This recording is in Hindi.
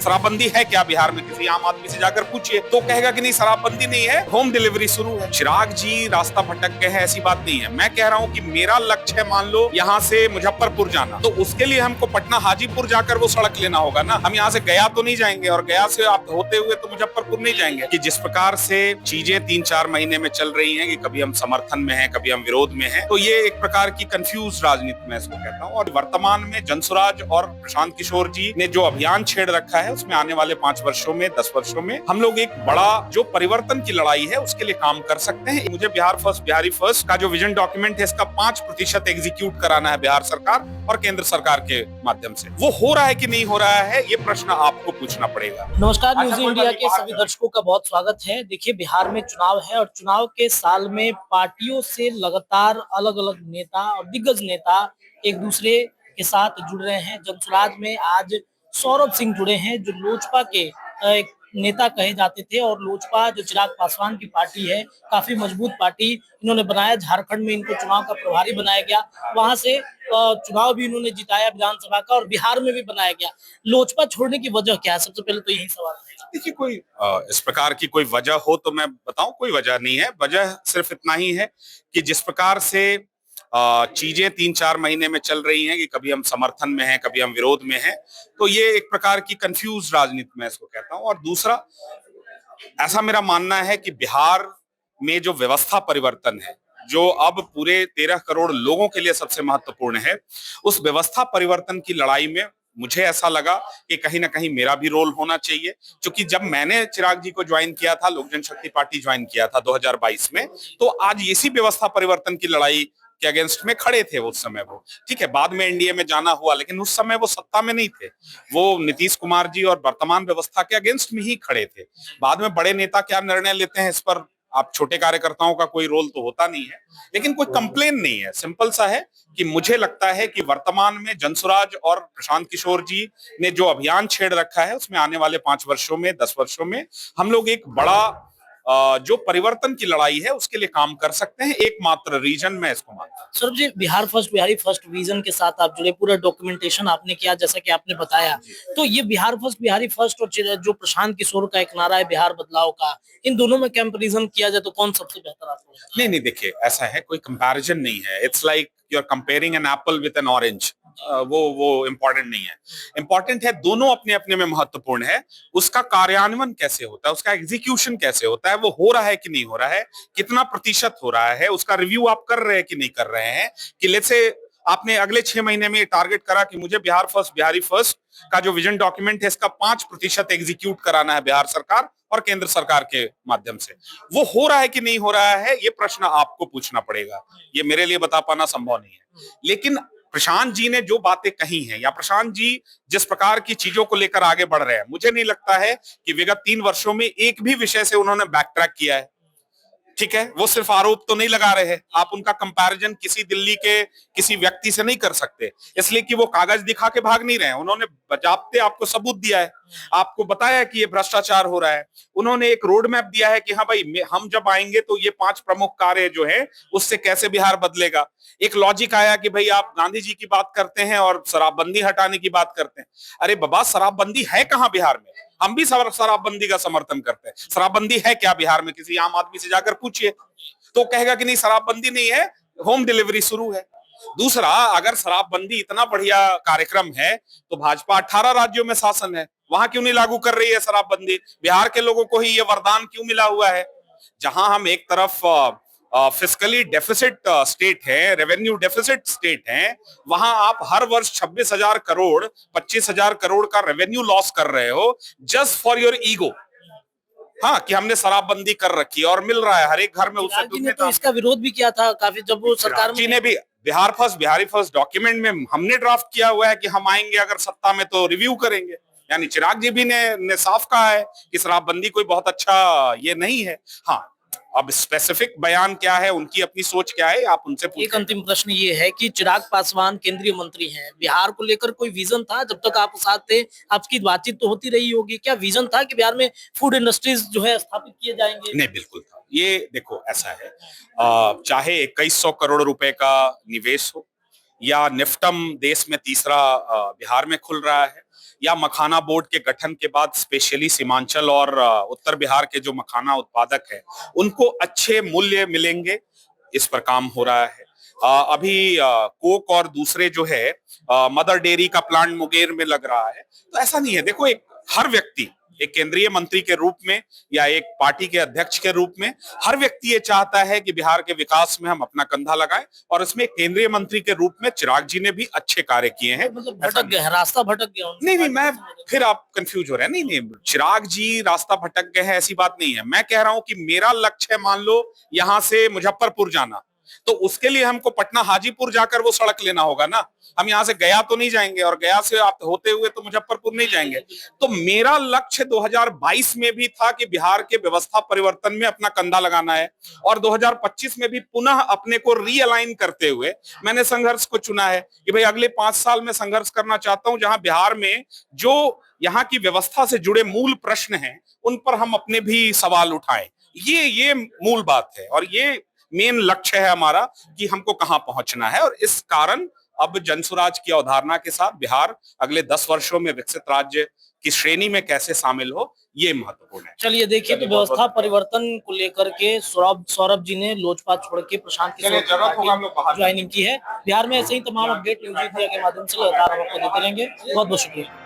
शराबबंदी है क्या बिहार में? किसी आम आदमी से जाकर पूछिए तो कहेगा कि नहीं शराबबंदी नहीं है, होम डिलीवरी शुरू है। चिराग जी रास्ता भटक गए हैं ऐसी बात नहीं है। मैं कह रहा हूं कि मेरा लक्ष्य है मान लो यहाँ से मुजफ्फरपुर जाना, तो उसके लिए हमको पटना हाजीपुर जाकर वो सड़क लेना होगा ना। हम यहाँ से गया तो नहीं जाएंगे और गया से आप होते हुए तो मुजफ्फरपुर नहीं जाएंगे। कि जिस प्रकार से चीजें 3-4 महीने में चल रही हैं कि कभी हम समर्थन में हैं, कभी हम विरोध में हैं, तो ये एक प्रकार की कंफ्यूज राजनीति मैं इसको कहता हूँ। और वर्तमान में जनसुराज और प्रशांत किशोर जी ने जो अभियान छेड़ रखा है उसमें आने वाले 5 वर्षों में 10 वर्षों में हम लोग एक बड़ा जो परिवर्तन की लड़ाई है उसके लिए काम कर सकते हैं। मुझे बिहार फर्स्ट बिहारी फर्स्ट का जो विजन डॉक्यूमेंट है इसका 5% एग्जीक्यूट कराना है बिहार सरकार और केंद्र सरकार के माध्यम से। वो हो रहा है कि नहीं हो रहा है ये प्रश्न आपको पूछना पड़ेगा। नमस्कार, न्यूज इंडिया के सभी दर्शकों का बहुत स्वागत है। देखिए, बिहार में चुनाव है और चुनाव के साल में पार्टियों से लगातार अलग अलग नेता और दिग्गज नेता एक दूसरे के साथ जुड़ रहे हैं। जनसुराज में आज सौरभ सिंह जुड़े हैं जो लोजपा के एक नेता कहे जाते थे और लोजपा जो चिराग पासवान की पार्टी है, काफी मजबूत पार्टी इन्होंने बनाया। झारखंड में इनको चुनाव का प्रभारी बनाया गया, वहां से चुनाव भी इन्होंने जिताया विधानसभा का, और बिहार में भी बनाया गया। लोजपा छोड़ने की वजह क्या है? सबसे पहले तो यही सवाल है। देखिए, कोई इस प्रकार की कोई वजह हो तो मैं बताऊं, कोई वजह नहीं है। वजह सिर्फ इतना ही है कि जिस प्रकार से चीजें 3-4 महीने में चल रही हैं कि कभी हम समर्थन में हैं, कभी हम विरोध में हैं, तो ये एक प्रकार की कंफ्यूज राजनीति मैं इसको कहता हूं। और दूसरा, ऐसा मेरा मानना है कि बिहार में जो व्यवस्था परिवर्तन है, जो अब पूरे 13 करोड़ लोगों के लिए सबसे महत्वपूर्ण है, उस व्यवस्था परिवर्तन की लड़ाई में मुझे ऐसा लगा कि कहीं ना कहीं मेरा भी रोल होना चाहिए। क्योंकि जब मैंने चिराग जी को ज्वाइन किया था, लोक जनशक्ति पार्टी ज्वाइन किया था 2022 में, तो आज इसी व्यवस्था परिवर्तन की लड़ाई के अगेंस्ट में खड़े थे उस समय वो। ठीक है, बाद में एनडीए में जाना हुआ, लेकिन उस समय वो सत्ता में नहीं थे। वो नीतीश कुमार जी और वर्तमान व्यवस्था के अगेंस्ट में ही खड़े थे। बाद में बड़े नेता क्या निर्णय लेते हैं इस पर आप छोटे कार्यकर्ताओं का कोई रोल तो होता नहीं है, लेकिन कोई कंप्लेन नहीं है। सिंपल सा है कि मुझे लगता है कि वर्तमान में जनसुराज और प्रशांत किशोर जी ने जो अभियान छेड़ रखा है उसमें आने वाले 5 वर्षों में 10 वर्षों में हम लोग एक बड़ा जो परिवर्तन की लड़ाई है उसके लिए काम कर सकते हैं। एकमात्र रीजन मैं इसको मानता हूं। Sir ji, Bihar first Bihari first vision के साथ आप जुड़े, पूरा डॉक्यूमेंटेशन आपने किया जैसा कि आपने बताया, तो ये बिहार फर्स्ट बिहारी फर्स्ट और जो प्रशांत किशोर का एक नारा है बिहार बदलाव का, इन दोनों में कंपैरिजन किया जाए तो कौन सबसे बेहतर आपको लगता है? नहीं, देखिए, ऐसा है, कोई कंपैरिजन नहीं है। It's like you are comparing an apple with an orange. वो इम्पोर्टेंट नहीं है। इम्पोर्टेंट है दोनों अपने अपने में महत्वपूर्ण है। उसका कार्यान्वयन कैसे होता है, उसका एग्जीक्यूशन कैसे होता है, वो हो रहा है कि नहीं हो रहा है, कितना प्रतिशत हो रहा है, उसका रिव्यू आप कर रहे हैं कि नहीं कर रहे हैं। कि लेट्स से आपने अगले 6 महीने में टारगेट करा कि मुझे बिहार फर्स्ट बिहारी फर्स्ट का जो विजन डॉक्यूमेंट है इसका 5% एग्जीक्यूट कराना है बिहार सरकार और केंद्र सरकार के माध्यम से। वो हो रहा है कि नहीं हो रहा है ये प्रश्न आपको पूछना पड़ेगा। ये मेरे लिए बता पाना संभव नहीं है। लेकिन प्रशांत जी ने जो बातें कही हैं या प्रशांत जी जिस प्रकार की चीजों को लेकर आगे बढ़ रहे हैं, मुझे नहीं लगता है कि विगत 3 वर्षों में एक भी विषय से उन्होंने बैक ट्रैक किया है। ठीक है, वो सिर्फ आरोप तो नहीं लगा रहे हैं। आप उनका कंपैरिजन किसी दिल्ली के किसी व्यक्ति से नहीं कर सकते, इसलिए कि वो कागज दिखा के भाग नहीं रहे हैं। उन्होंने बजाते आपको सबूत दिया है, आपको बताया कि ये भ्रष्टाचार हो रहा है। उन्होंने एक रोड मैप दिया है कि हाँ भाई, हम जब आएंगे तो ये 5 प्रमुख कार्य जो है उससे कैसे बिहार बदलेगा। एक लॉजिक आया कि भाई आप गांधी जी की बात करते हैं और शराबबंदी हटाने की बात करते हैं। अरे बाबा, शराबबंदी है कहाँ बिहार में? हम भी शराबबंदी का समर्थन करते हैं। शराबबंदी है क्या बिहार में? किसी आम आदमी से जाकर पूछिए तो कहेगा कि नहीं शराबबंदी नहीं है, होम डिलीवरी शुरू है। दूसरा, अगर शराबबंदी इतना बढ़िया कार्यक्रम है तो भाजपा 18 राज्यों में शासन है, वहां क्यों नहीं लागू कर रही है शराबबंदी? बिहार के लोगों को ही ये वरदान क्यों मिला हुआ है? जहां हम एक तरफ फिस्कली डेफिसिट स्टेट है, रेवेन्यू डेफिसिट स्टेट है, वहां आप हर वर्ष 26,000 करोड़ 25,000 करोड़ का रेवेन्यू लॉस कर रहे हो जस्ट फॉर योर ईगो। हाँ, कि हमने शराबबंदी कर रखी है और मिल रहा है हर एक घर में। उससे तो इसका विरोध भी किया था काफी, जब वो सरकार जी ने भी Bihar first Bihari first document में हमने ड्राफ्ट किया हुआ है कि हम आएंगे अगर सत्ता में तो रिव्यू करेंगे। यानी चिराग जी भी ने साफ कहा है कि शराबबंदी कोई बहुत अच्छा ये नहीं है। हाँ, अब स्पेसिफिक बयान क्या है, उनकी अपनी सोच क्या है, आप उनसे पूछें। एक अंतिम प्रश्न ये है कि चिराग पासवान केंद्रीय मंत्री हैं, बिहार को लेकर कोई विजन था? जब तक आप साथ थे आपकी बातचीत तो होती रही होगी, क्या विजन था कि बिहार में फूड इंडस्ट्रीज जो है स्थापित किए जाएंगे? नहीं, बिल्कुल था। ये देखो, ऐसा है, चाहे 2100 करोड़ रुपए का निवेश हो, या निफ्टम देश में तीसरा बिहार में खुल रहा है, या मखाना बोर्ड के गठन के बाद स्पेशली सीमांचल और उत्तर बिहार के जो मखाना उत्पादक है उनको अच्छे मूल्य मिलेंगे, इस पर काम हो रहा है। अभी कोक और दूसरे जो है मदर डेयरी का प्लांट मुंगेर में लग रहा है। तो ऐसा नहीं है, देखो एक हर व्यक्ति एक केंद्रीय मंत्री के रूप में या एक पार्टी के अध्यक्ष के रूप में हर व्यक्ति ये चाहता है कि बिहार के विकास में हम अपना कंधा लगाएं, और इसमें केंद्रीय मंत्री के रूप में चिराग जी ने भी अच्छे कार्य किए हैं। मतलब भटक गए, रास्ता भटक गया नहीं, मैं फिर आप कंफ्यूज हो रहे हैं। नहीं, चिराग जी रास्ता भटक गए हैं ऐसी बात नहीं है। मैं कह रहा हूं कि मेरा लक्ष्य है, मान लो यहां से मुजफ्फरपुर जाना, तो उसके लिए हमको पटना हाजीपुर जाकर वो सड़क लेना होगा ना। हम यहाँ से गया तो नहीं जाएंगे, और गया से आप होते हुए तो मुजफ्फरपुर नहीं जाएंगे। तो मेरा लक्ष्य 2022 में भी था कि बिहार के व्यवस्था परिवर्तन में अपना कंधा लगाना है, और 2025 में भी पुनः अपने को रीअलाइन करते हुए मैंने संघर्ष को चुना है कि भाई अगले 5 साल में संघर्ष करना चाहता हूं, जहां बिहार में जो यहाँ की व्यवस्था से जुड़े मूल प्रश्न हैं उन पर हम अपने भी सवाल उठाएं। ये मूल बात है, और ये मेन लक्ष्य है हमारा कि हमको कहां पहुंचना है। और इस कारण अब जनसुराज की अवधारणा के साथ बिहार अगले 10 वर्षों में विकसित राज्य की श्रेणी में कैसे शामिल हो, ये महत्वपूर्ण है। चलिए देखिए, तो व्यवस्था परिवर्तन को लेकर के सौरभ जी ने लोजपा छोड़ के प्रशांत किशोर ज्वाइनिंग की है। बिहार में ऐसे ही तमाम अपडेट न्यूज इंडिया के माध्यम से लगातार हम आपको देते रहेंगे। बहुत बहुत शुक्रिया।